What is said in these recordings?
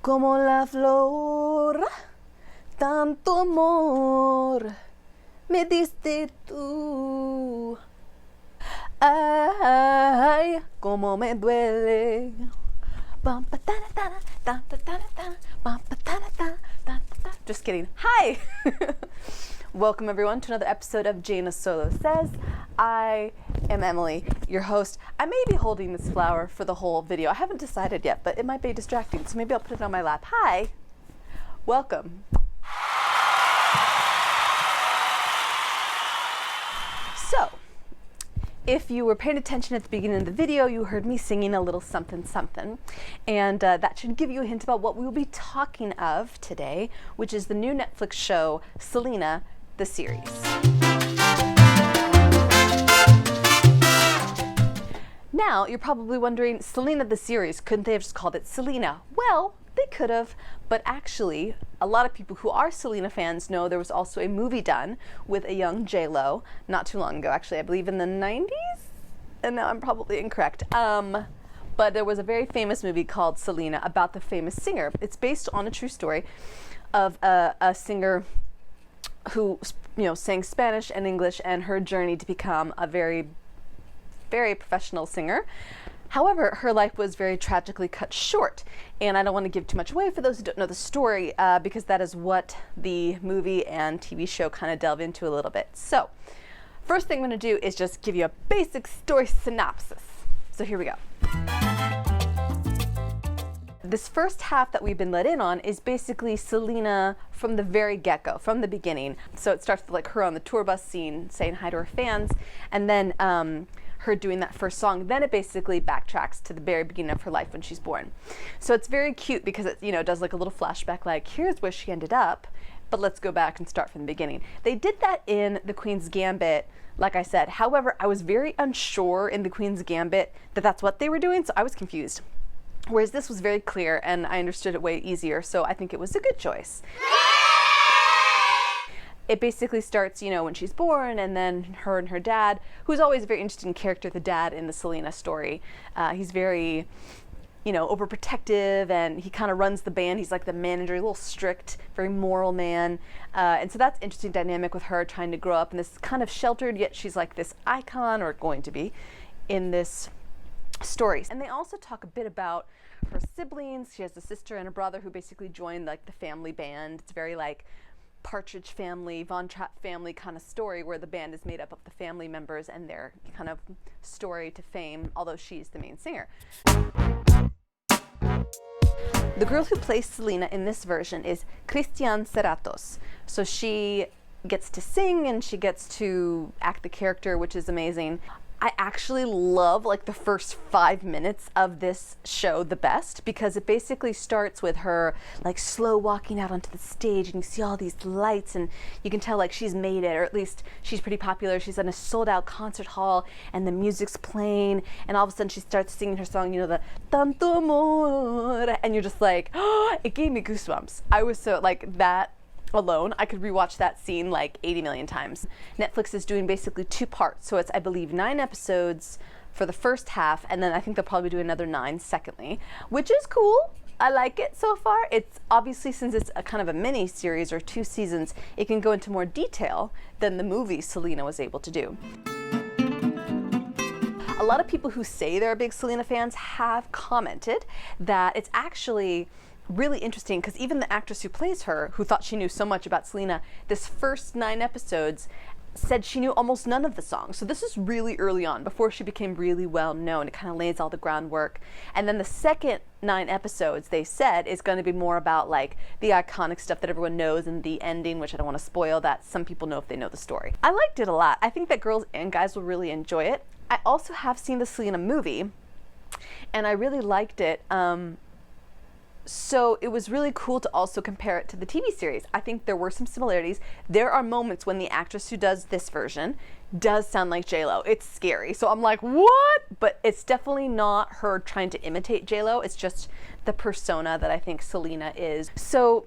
Como la flor, tanto amor me diste tú. Ay, como me duele. Just kidding. Hi! Welcome everyone to another episode of Jaina Solo Says. I am Emily, your host. I may be holding this flower for the whole video. I haven't decided yet, but it might be distracting, so maybe I'll put it on my lap. Hi! Welcome. So, if you were paying attention at the beginning of the video, you heard me singing a little something something, and that should give you a hint about what we will be talking of today, which is the new Netflix show, Selena, the series. Now, you're probably wondering, Selena, the series, couldn't they have just called it Selena? Well, they could have, but actually, a lot of people who are Selena fans know there was also a movie done with a young J-Lo not too long ago, actually, I believe in the 90s? And now I'm probably incorrect. But there was a very famous movie called Selena about the famous singer. It's based on a true story of a singer who, sang Spanish and English, and her journey to become a very, very professional singer. However, her life was very tragically cut short, and I don't want to give too much away for those who don't know the story, because that is what the movie and TV show kind of delve into a little bit. So, first thing I'm going to do is just give you a basic story synopsis. So here we go. This first half that we've been let in on is basically Selena from the very get-go, from the beginning. So it starts with like her on the tour bus scene saying hi to her fans, and then her doing that first song. Then it basically backtracks to the very beginning of her life when she's born. So it's very cute because it does like a little flashback, like here's where she ended up, but let's go back and start from the beginning. They did that in The Queen's Gambit, like I said. However, I was very unsure in The Queen's Gambit that that's what they were doing, so I was confused. Whereas this was very clear and I understood it way easier, so I think it was a good choice. It basically starts, when she's born, and then her and her dad, who's always a very interesting character, the dad in the Selena story. He's very, overprotective, and he kind of runs the band. He's like the manager, a little strict, very moral man. And so that's an interesting dynamic with her trying to grow up in this kind of sheltered, yet she's like this icon, or going to be, in this story. And they also talk a bit about her siblings. She has a sister and a brother who basically joined like the family band. It's very like Partridge Family, Von Trapp family kind of story, where the band is made up of the family members and their kind of story to fame, although she's the main singer. The girl who plays Selena in this version is Christian Serratos. So she gets to sing and she gets to act the character, which is amazing. I actually love like the first 5 minutes of this show the best, because it basically starts with her like slow walking out onto the stage, and you see all these lights, and you can tell like she's made it, or at least she's pretty popular. She's in a sold out concert hall and the music's playing, and all of a sudden she starts singing her song, the Tanto Amor, and you're just like, oh, it gave me goosebumps. I was so like that alone, I could rewatch that scene like 80 million times. Netflix is doing basically 2 parts, so it's, I believe, 9 episodes for the first half, and then I think they'll probably do another 9 secondly, which is cool. I like it so far. It's obviously, since it's a kind of a mini series or 2 seasons, it can go into more detail than the movie Selena was able to do. A lot of people who say they're big Selena fans have commented that it's actually really interesting, because even the actress who plays her, who thought she knew so much about Selena, this first 9 episodes said she knew almost none of the songs. So this is really early on, before she became really well known. It kind of lays all the groundwork. And then the second 9 episodes, they said, is going to be more about like the iconic stuff that everyone knows, and the ending, which I don't want to spoil, that some people know if they know the story. I liked it a lot. I think that girls and guys will really enjoy it. I also have seen the Selena movie, and I really liked it. So it was really cool to also compare it to the TV series. I think there were some similarities. There are moments when the actress who does this version does sound like J-Lo. It's scary. So I'm like, what? But it's definitely not her trying to imitate J-Lo. It's just the persona that I think Selena is. So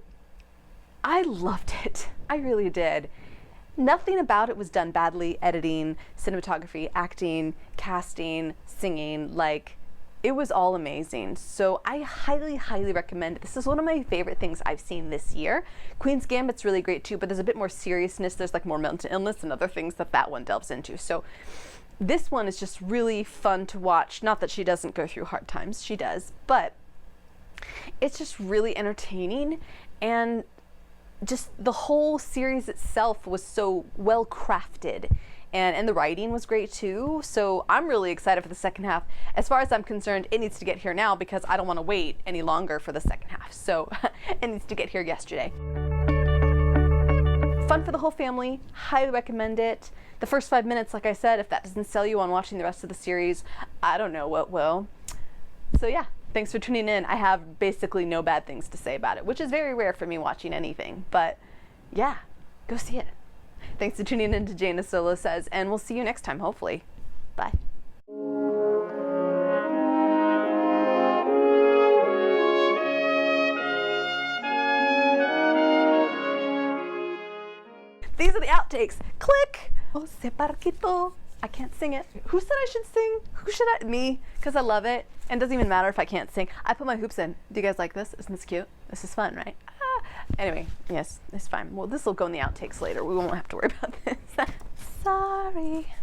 I loved it. I really did. Nothing about it was done badly. Editing, cinematography, acting, casting, singing. Like, It was all amazing. So I highly, highly recommend it. This is one of my favorite things I've seen this year. Queen's Gambit's really great too, but there's a bit more seriousness. There's like more mental illness and other things that one delves into. So this one is just really fun to watch. Not that she doesn't go through hard times, she does, but it's just really entertaining, and just the whole series itself was so well crafted, and the writing was great too. So I'm really excited for the second half. As far as I'm concerned, it needs to get here now because I don't want to wait any longer for the second half. So it needs to get here yesterday. Fun for the whole family, highly recommend it. The first 5 minutes, like I said, if that doesn't sell you on watching the rest of the series, I don't know what will. So yeah, thanks for tuning in. I have basically no bad things to say about it, which is very rare for me watching anything, but yeah, go see it. Thanks for tuning in to Jaina Solo Says, and we'll see you next time, hopefully. Bye. These are the outtakes. Click! Oh, se parquito. I can't sing it. Who said I should sing? Who should I? Me, because I love it. And it doesn't even matter if I can't sing. I put my hoops in. Do you guys like this? Isn't this cute? This is fun, right? Anyway, yes, it's fine. Well, this will go in the outtakes later. We won't have to worry about this. Sorry.